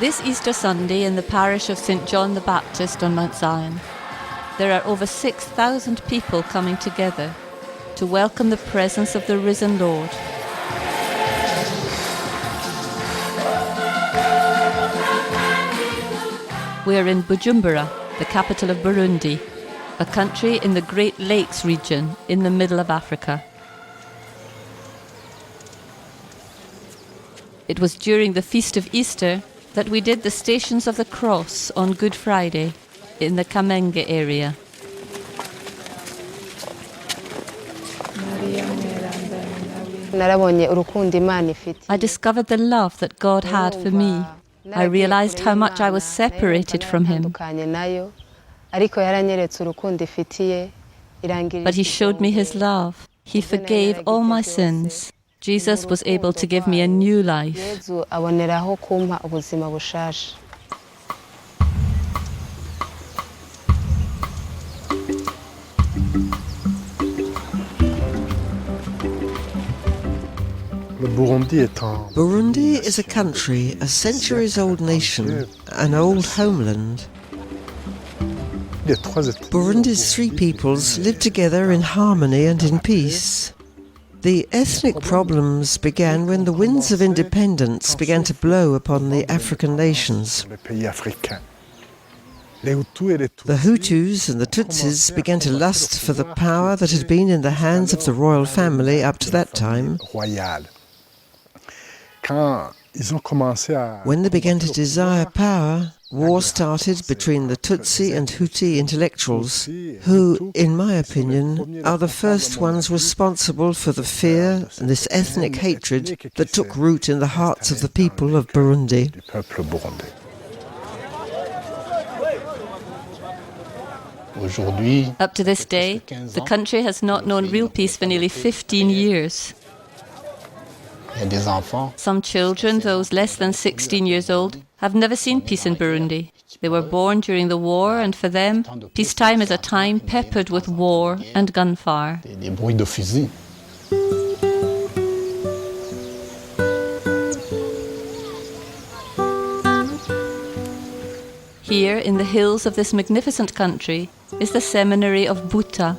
This Easter Sunday in the parish of St. John the Baptist on Mount Zion, there are over 6,000 people coming together to welcome the presence of the risen Lord. We are in Bujumbura, the capital of Burundi, a country in the Great Lakes region in the middle of Africa. It was during the Feast of Easter that we did the Stations of the Cross on Good Friday in the Kamenge area. I discovered the love that God had for me. I realized how much I was separated from Him. But He showed me His love. He forgave all my sins. Jesus was able to give me a new life. Burundi is a country, a centuries-old nation, an old homeland. Burundi's three peoples live together in harmony and in peace. The ethnic problems began when the winds of independence began to blow upon the African nations. The Hutus and the Tutsis began to lust for the power that had been in the hands of the royal family up to that time. When they began to desire power, war started between the Tutsi and Hutu intellectuals, who, in my opinion, are the first ones responsible for the fear and this ethnic hatred that took root in the hearts of the people of Burundi. Up to this day, the country has not known real peace for nearly 15 years. Some children, those less than 16 years old, have never seen peace in Burundi. They were born during the war, and for them, peacetime is a time peppered with war and gunfire. Here, in the hills of this magnificent country, is the seminary of Buta,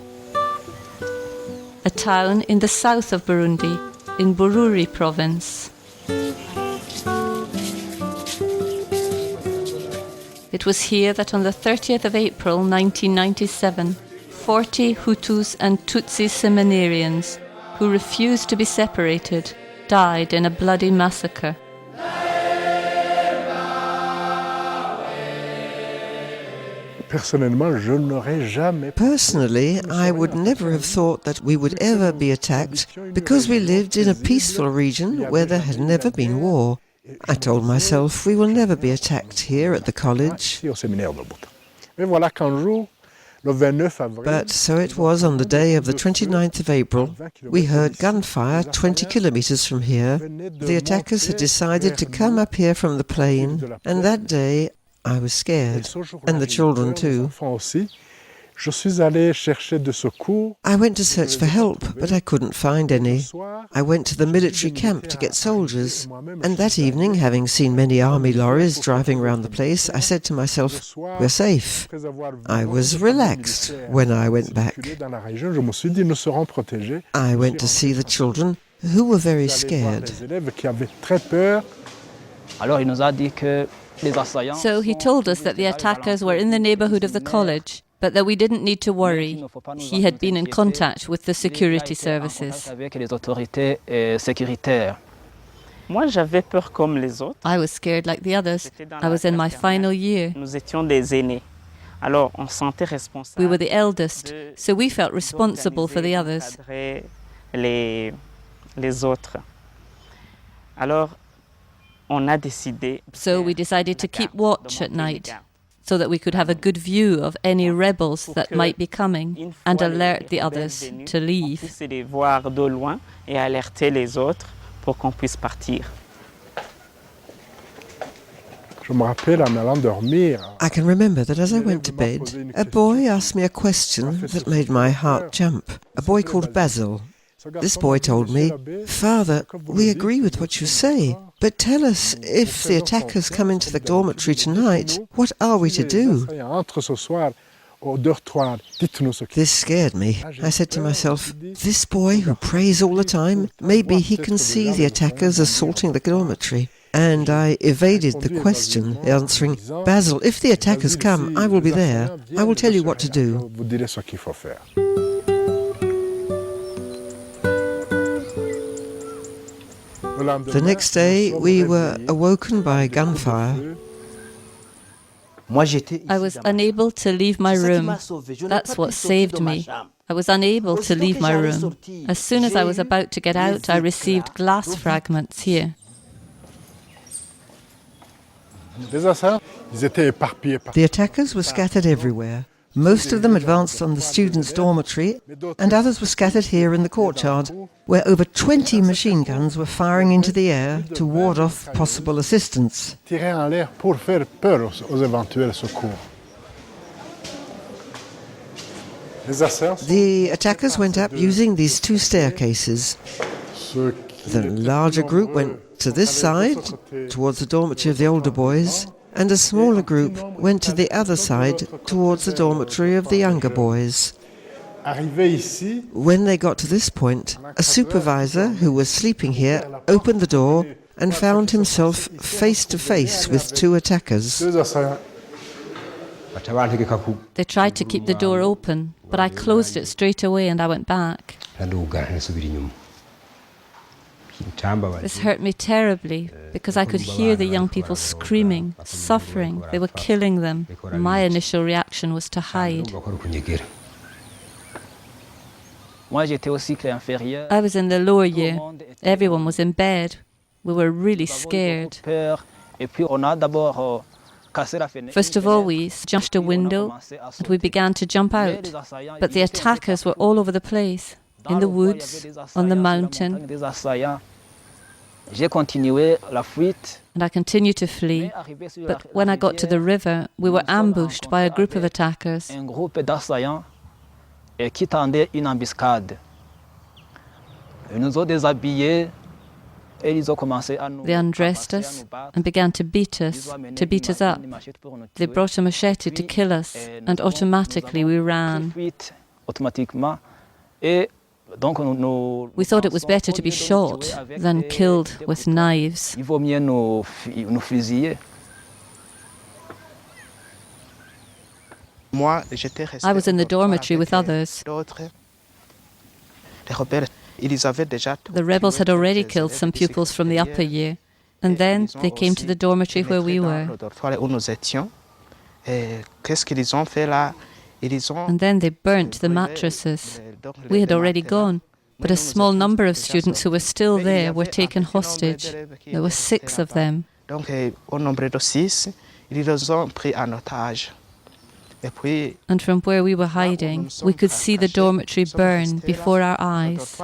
a town in the south of Burundi, in Bururi province. It was here that on the 30th of April 1997, 40 Hutus and Tutsi seminarians, who refused to be separated, died in a bloody massacre. Personally, I would never have thought that we would ever be attacked because we lived in a peaceful region where there had never been war. I told myself we will never be attacked here at the college. But so it was on the day of the 29th of April. We heard gunfire 20 kilometers from here. The attackers had decided to come up here from the plain, and that day I was scared, and the children too. I went to search for help, but I couldn't find any. I went to the military camp to get soldiers, and that evening, having seen many army lorries driving around the place, I said to myself, we're safe. I was relaxed when I went back. I went to see the children, who were very scared. So he told us that the attackers were in the neighbourhood of the college, but that we didn't need to worry. He had been in contact with the security services. I was scared like the others. I was in my final year. We were the eldest, so we felt responsible for the others. So we decided to keep watch at night, so that we could have a good view of any rebels that might be coming and alert the others to leave. I can remember that as I went to bed, a boy asked me a question that made my heart jump. A boy called Basil. This boy told me, "Father, we agree with what you say. But tell us, if the attackers come into the dormitory tonight, what are we to do? This scared me. I said to myself, this boy who prays all the time, maybe he can see the attackers assaulting the dormitory. And I evaded the question, answering, Basil, if the attackers come, I will be there. I will tell you what to do. The next day, we were awoken by gunfire. I was unable to leave my room. That's what saved me. I was unable to leave my room. As soon as I was about to get out, I received glass fragments here. The attackers were scattered everywhere. Most of them advanced on the students' dormitory, and others were scattered here in the courtyard, where over 20 machine guns were firing into the air to ward off possible assistance. The attackers went up using these two staircases. The larger group went to this side, towards the dormitory of the older boys, and a smaller group went to the other side, towards the dormitory of the younger boys. When they got to this point, a supervisor who was sleeping here opened the door and found himself face to face with two attackers. They tried to keep the door open, but I closed it straight away and I went back. This hurt me terribly because I could hear the young people screaming, suffering. They were killing them. My initial reaction was to hide. I was in the lower year. Everyone was in bed. We were really scared. First of all, we smashed a window and we began to jump out. But the attackers were all over the place, in the woods, on the mountain. And I continued to flee. But when I got to the river, we were ambushed by a group of attackers. They undressed us and began to beat us up. They brought a machete to kill us, and automatically we ran. We thought it was better to be shot than killed with knives. I was in the dormitory with others. The rebels had already killed some pupils from the upper year, and then they came to the dormitory where we were. And then they burnt the mattresses. We had already gone, but a small number of students who were still there were taken hostage. There were 6 of them. And from where we were hiding, we could see the dormitory burn before our eyes.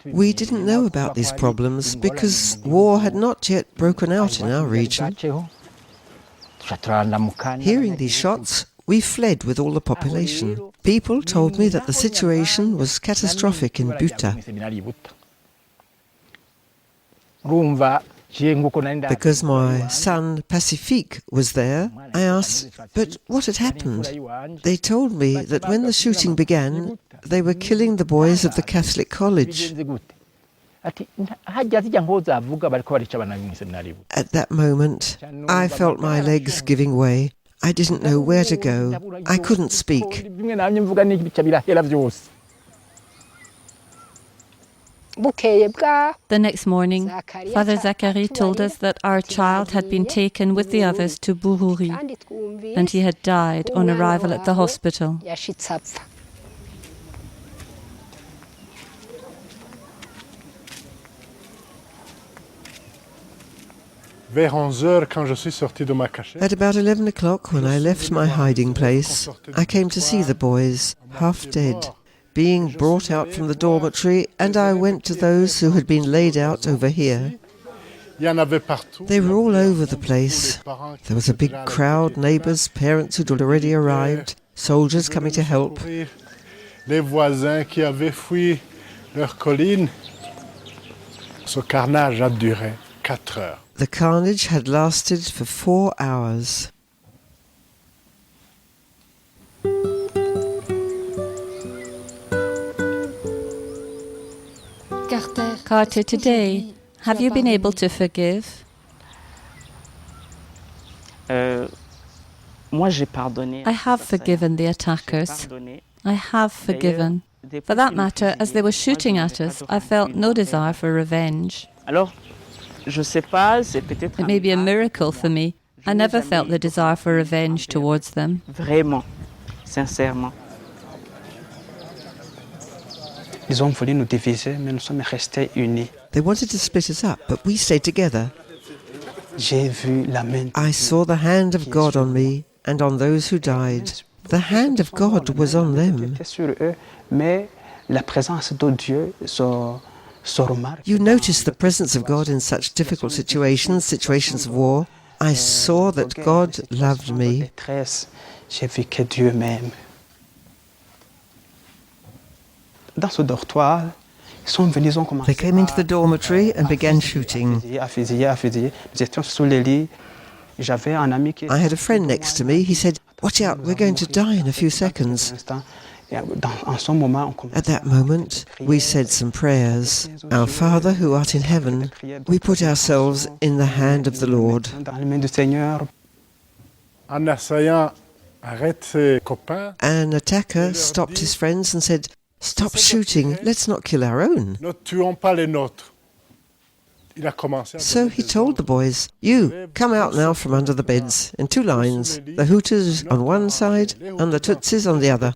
We didn't know about these problems because war had not yet broken out in our region. Hearing these shots, we fled with all the population. People told me that the situation was catastrophic in Buta. Because my son Pacifique was there, I asked, but what had happened? They told me that when the shooting began, they were killing the boys of the Catholic college. At that moment, I felt my legs giving way. I didn't know where to go. I couldn't speak. The next morning, Father Zachary told us that our child had been taken with the others to Burundi, and he had died on arrival at the hospital. At about 11 o'clock, when I left my hiding place, I came to see the boys, half dead, being brought out from the dormitory, and I went to those who had been laid out over here. They were all over the place. There was a big crowd, neighbours, parents who'd already arrived. soldiers coming to help. Les voisins qui avaient fui leur colline. Ce carnage a duré 4 heures. The carnage had lasted for 4 hours. Carter, today, have you been able to forgive? I have forgiven the attackers. I have forgiven. For that matter, as they were shooting at us, I felt no desire for revenge. It may be a miracle for me. I never felt the desire for revenge towards them. Vraiment, sincèrement. Ils ont voulu nous diviser, mais nous sommes restés unis. They wanted to split us up, but we stayed together. J'ai vu la main. I saw the hand of God on me and on those who died. The hand of God was on them. Sur eux, mais la présence de Dieu se remarque. You notice the presence of God in such difficult situations, situations of war. I saw that God loved me. J'ai vu que Dieu m'aime. Dans ce dortoir, ils sont venus, ils ont commencé. They came into the dormitory and began shooting. À fusiller. Nous étions sous les lits. J'avais un ami qui. I had a friend next to me. He said, "Watch out, we're going to die in a few seconds." At that moment, we said some prayers. Our Father who art in heaven, we put ourselves in the hand of the Lord. Un assaillant arrête ses copains. An attacker stopped his friends and said, "Stop shooting, let's not kill our own." Ne tuons pas les nôtres. Il a commencé à So he told the boys, "You, come out now from under the beds, in 2 lines, the Hutus on one side and the Tutsis on the other."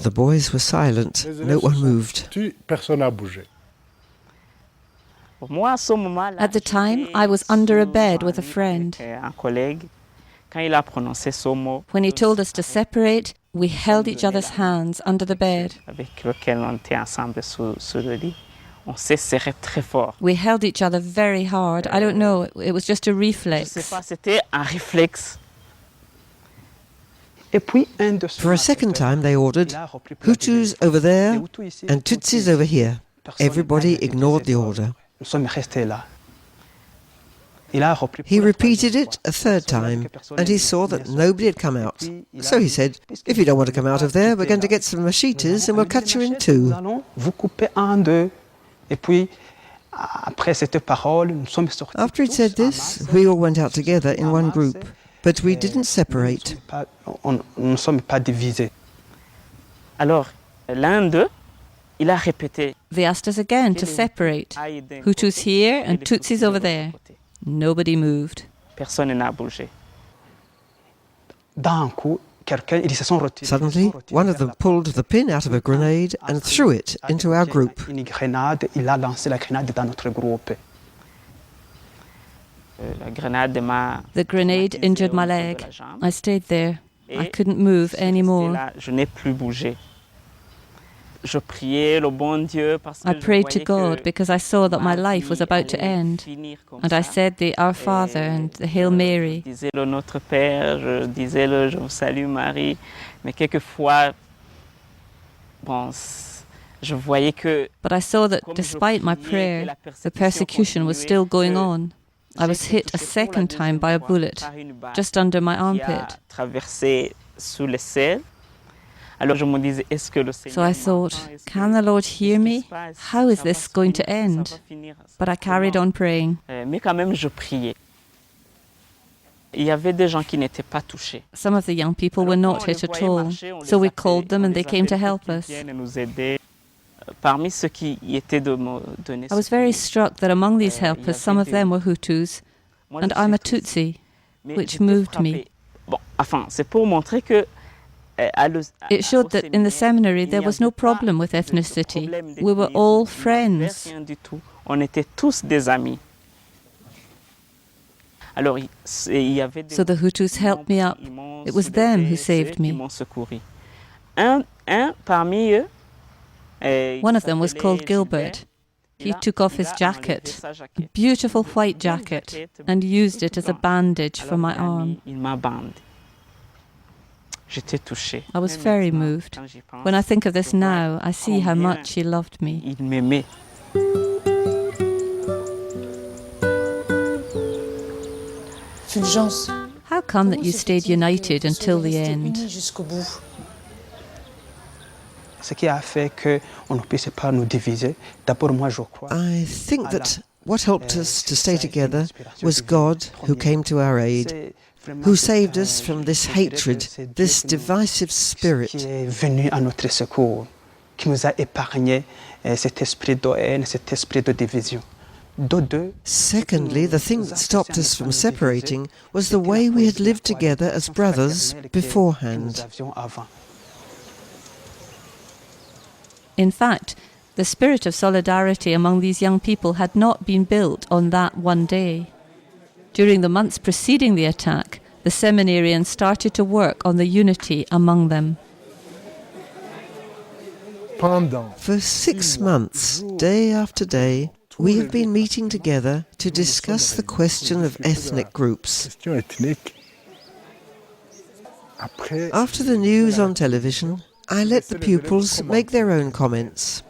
The boys were silent, no one moved. Personne n'a bougé. At the time, I was under a bed with a friend. When he told us to separate, we held each other's hands under the bed. We held each other very hard. I don't know, it was just a reflex. For a second time they ordered, "Hutus over there and Tutsis over here." Everybody ignored the order. He repeated it a third time, and he saw that nobody had come out. So he said, "If you don't want to come out of there, we're going to get some machetes and we'll cut you in 2. After he'd said this, we all went out together in one group, but we didn't separate. They asked us again to separate. Hutus here and Tutsis over there. Nobody moved. Suddenly, one of them pulled the pin out of a grenade and threw it into our group. The grenade injured my leg. I stayed there. I couldn't move anymore. I prayed to God because I saw that my life was about to end. And I said the Our Father and the Hail Mary. But I saw that despite my prayer, the persecution was still going on. I was hit a second time by a bullet, just under my armpit. So I thought, can the Lord hear me? How is this going to end? But I carried on praying. Some of the young people were not hit at all, so we called them and they came to help us. I was very struck that among these helpers, some of them were Hutus, and I'm a Tutsi, which moved me. It showed that in the seminary there was no problem with ethnicity. We were all friends. So the Hutus helped me up. It was them who saved me. One of them was called Gilbert. He took off his jacket, a beautiful white jacket, and used it as a bandage for my arm. J'étais touché. I was very moved. When I think of this now, I see how much he loved me. Il m'aimait. Fulgence, How come that you stayed united until the end? jusqu'au bout. Ce qui a fait qu'on ne puisse pas nous diviser, d'abord moi je crois. I think that what helped us to stay together was God, who came to our aid, who saved us from this hatred, this divisive Qui spirit. est venu à notre secours, qui nous a épargné cet esprit de haine, cet esprit de division. Secondly, the thing that stopped us from separating was the way we had lived together as brothers beforehand. In fact, the spirit of solidarity among these young people had not been built on that one day. During the months preceding the attack, the seminarians started to work on the unity among them. For 6 months, day after day, we have been meeting together to discuss the question of ethnic groups. After the news on television, I let the pupils make their own comments.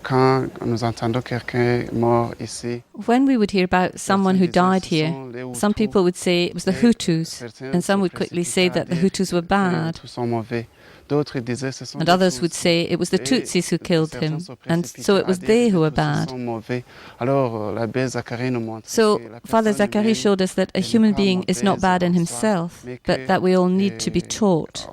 Quand nous entendons quelqu'un mort ici, When we would hear about someone who died here, some people would say it was the Hutus, and some would quickly say that the Hutus were bad. And others would say it was the Tutsis who killed him, and so it was they who were bad. So Father Zachary showed us that a human being is not bad in himself, but that we all need to be taught.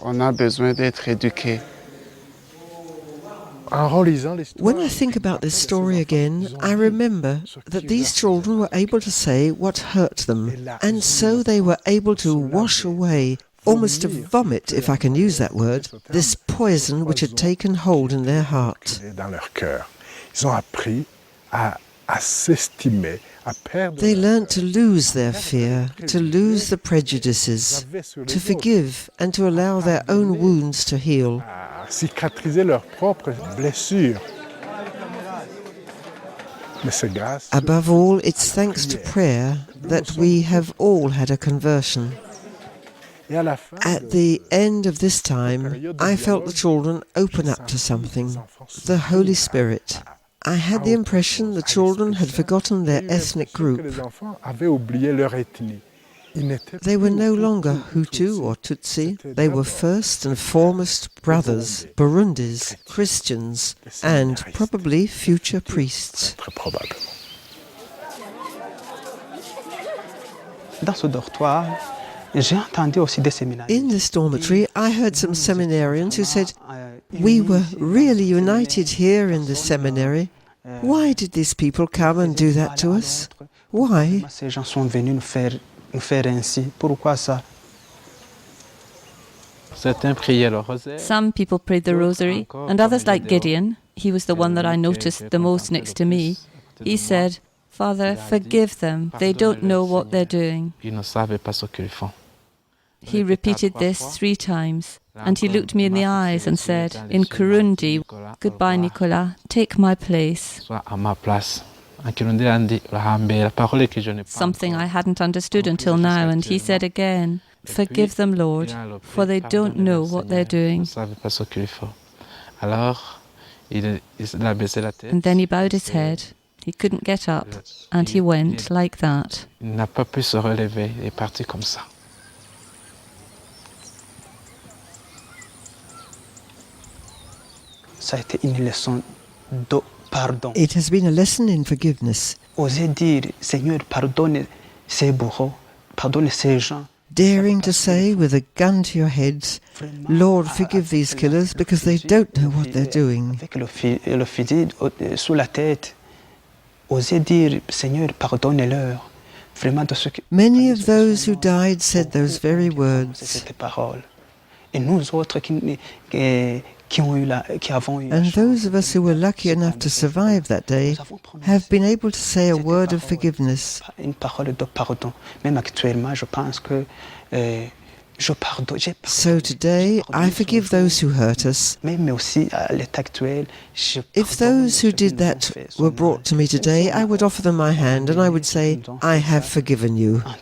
When I think about this story again, I remember that these children were able to say what hurt them, and so they were able to wash away, almost to vomit, if I can use that word, this poison which had taken hold in their heart. They learnt to lose their fear, to lose the prejudices, to forgive and to allow their own wounds to heal. Above all, it's thanks to prayer that we have all had a conversion. At the end of this time, I felt the children open up to something, the Holy Spirit. I had the impression the children had forgotten their ethnic group. They were no longer Hutu or Tutsi. They were first and foremost brothers, Burundis, Christians, and probably future priests. In this dormitory, I heard some seminarians who said, "We were really united here in the seminary. Why did these people come and do that to us? Why?" Some people prayed the rosary, and others, like Gideon, he was the one that I noticed the most next to me, he said, "Father, forgive them, they don't know what they're doing." He repeated this 3 times, and he looked me in the eyes and said, in Burundi, "Goodbye, Nicolas, take my place." Something I hadn't understood until now, and he said again, "Forgive them, Lord, for they don't know what they're doing." And then he bowed his head. He couldn't get up, and he went like that. It has been a lesson in forgiveness. Daring to say with a gun to your heads, "Lord, forgive these killers because they don't know what they're doing." Many of those who died said those very words. And those of us who were lucky enough to survive that day have been able to say a word of forgiveness. So today, I forgive those who hurt us. If those who did that were brought to me today, I would offer them my hand and I would say, I have forgiven you. I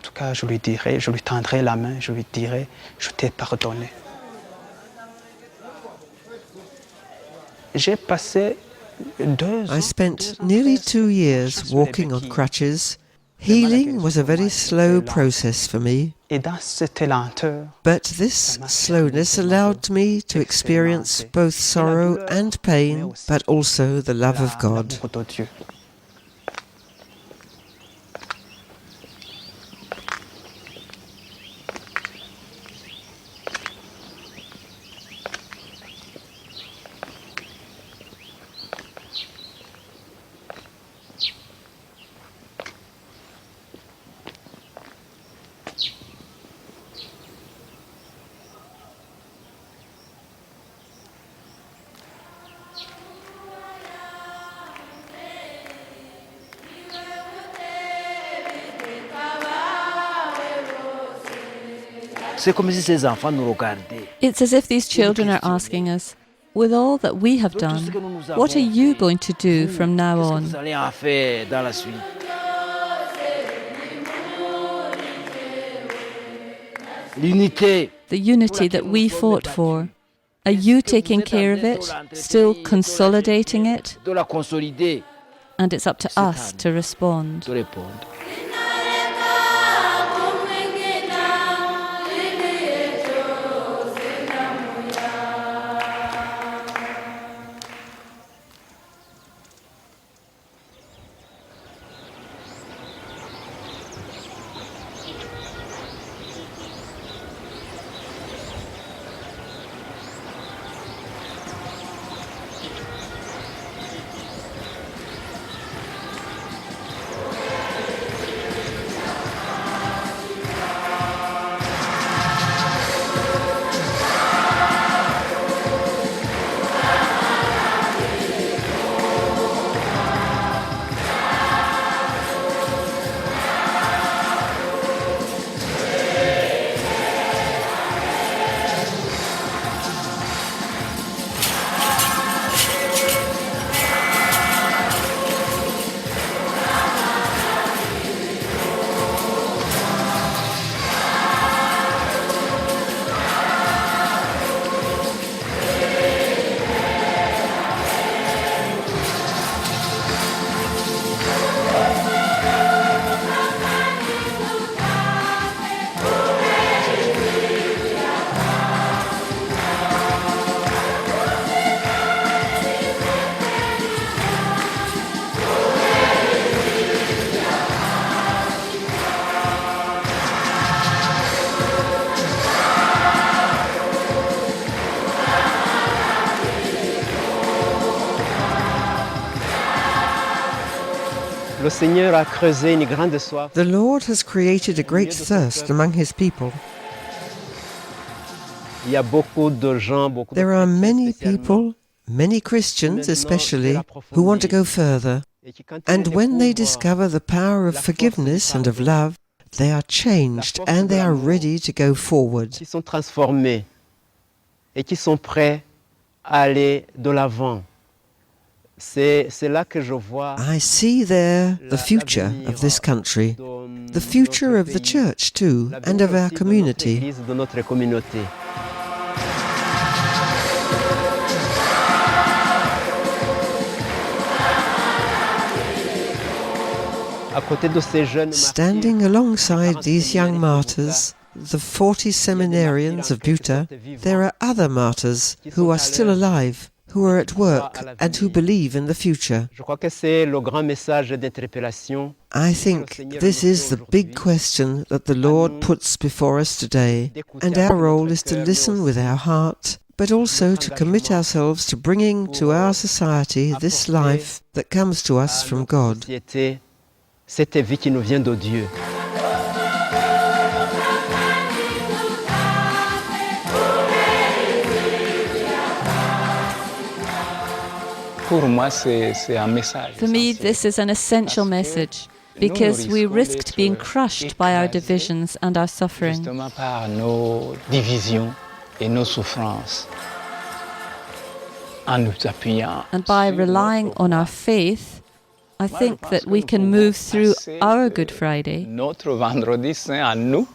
spent nearly 2 years walking on crutches. Healing was a very slow process for me, but this slowness allowed me to experience both sorrow and pain, but also the love of God. It's as if these children are asking us, with all that we have done, what are you going to do from now on? The unity that we fought for, are you taking care of it, still consolidating it? And it's up to us to respond. The Lord has created a great thirst among His people. There are many people, many Christians especially, who want to go further. And when they discover the power of forgiveness and of love, they are changed and they are ready to go forward. I see there the future of this country, the future of the church too, and of our community. Standing alongside these young martyrs, the 40 seminarians of Buta, there are other martyrs who are still alive, who are at work and who believe in the future. I think this is the big question that the Lord puts before us today, and our role is to listen with our heart, but also to commit ourselves to bringing to our society this life that comes to us from God. Cette vie qui nous vient de Dieu. For me, this is an essential message. because we risked being crushed by our divisions and our suffering. Justement par nos divisions et nos souffrances. En nous appuyant And by sur relying notre on our faith, I think that we can move through our Good Friday, Notre Vendredi Saint à nous,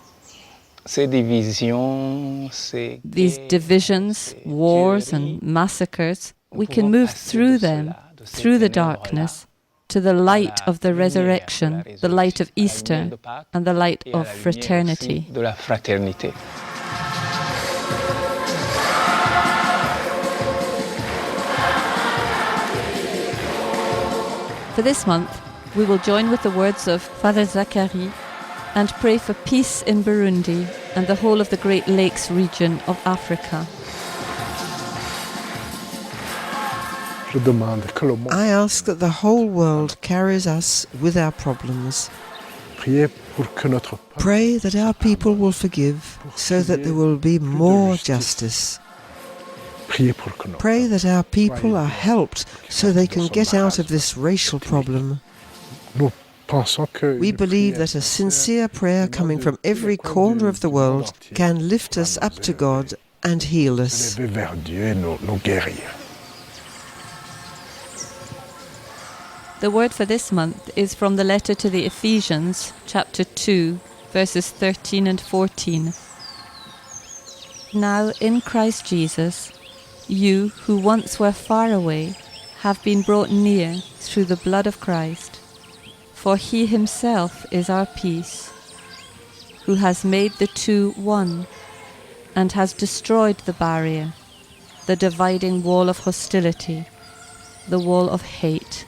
ces divisions, ces these guerres, divisions, ces wars tueries, and massacres, we nous can pouvons move passer through de them, cela, de ces through the ténèbres-là, darkness, to the light of the resurrection, the light of Easter, and the light et à of la lumière fraternity. aussi de la fraternité. For this month, we will join with the words of Father Zachary and pray for peace in Burundi and the whole of the Great Lakes region of Africa. Je demande que le monde I ask that the whole world carries us with our problems. prie pour que notre peuple Pray that our people will forgive so that there will be more justice. prie pour que nos Pray that our people are helped so they can get out of this racial problem. Nous pensons que We une believe prière that a sincere prayer coming from every corner of the world can lift us up to God and heal us. élever vers Dieu et nous guérir. The word for this month is from the letter to the Ephesians, chapter 2, verses 13 and 14. Now in Christ Jesus, you who once were far away have been brought near through the blood of Christ. For he himself is our peace, who has made the two one, and has destroyed the barrier, the dividing wall of hostility, the wall of hate,